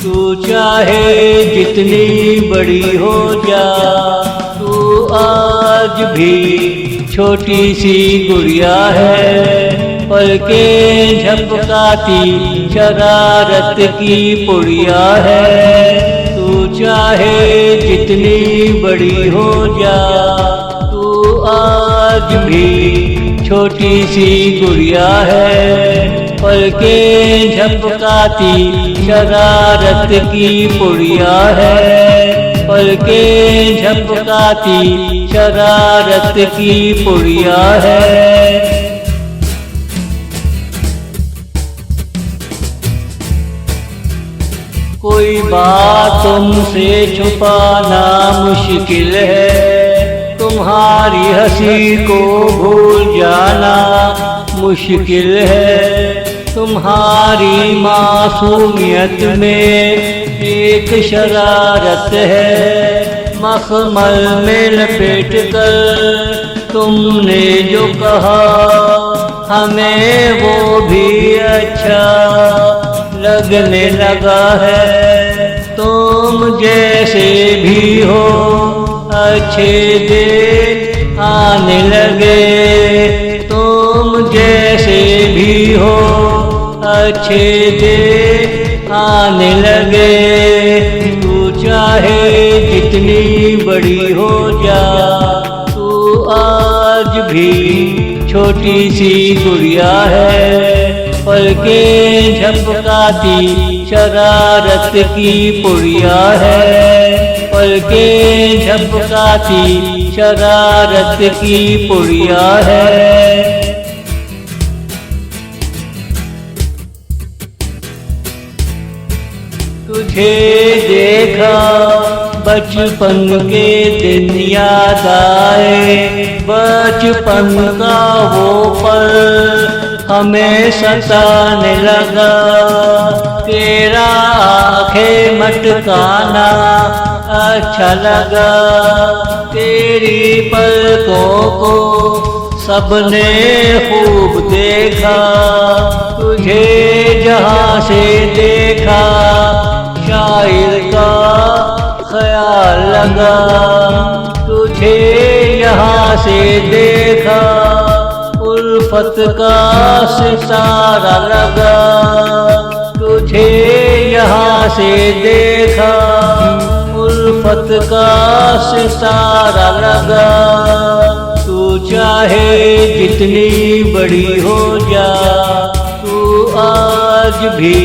तू चाहे जितनी बड़ी हो जा, तू आज भी छोटी सी गुड़िया है। पलकें झपकाती शरारत की पुड़िया है। तू चाहे जितनी बड़ी हो जा, तू आज भी छोटी सी गुड़िया है। पलकें झपकाती शरारत की पुड़िया है। पलकें झपकाती शरारत की पुड़िया है। कोई बात तुमसे छुपाना मुश्किल है, तुम्हारी हंसी को भूल जाना मुश्किल है। तुम्हारी मासूमियत में एक शरारत है। मखमल में लपेट कर तुमने जो कहा, हमें वो भी अच्छा लगने लगा है। तुम जैसे भी हो अच्छे दिन आने लगे। तुम जैसे भी हो अच्छे दिन आने लगे। तू चाहे जितनी बड़ी हो जा, तू आज भी छोटी सी गुड़िया है। पलकें झपकाती शरारत की पुड़िया है। पलकें झपकाती शरारत की पुड़िया है। तुझे देखा बचपन के दिन याद आए। बचपन का वो पल हमें सताने लगा। तेरा आंखें मटकाना अच्छा लगा। तेरी पलकों को सबने खूब देखा। तुझे जहाँ से देखा शायर का ख्याल लगा। तुझे यहाँ से देखा उल्फत का सितारा लगा। तुझे यहाँ से देखा उल्फत का सितारा लगा। तू चाहे जितनी बड़ी हो जा, तू आज भी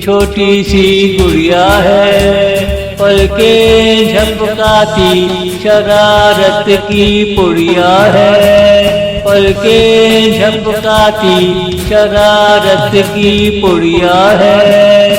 छोटी सी गुड़िया है। पलकें झपकाती शरारत की पुड़िया है। पलकें झपकाती शरारत की पुड़िया है।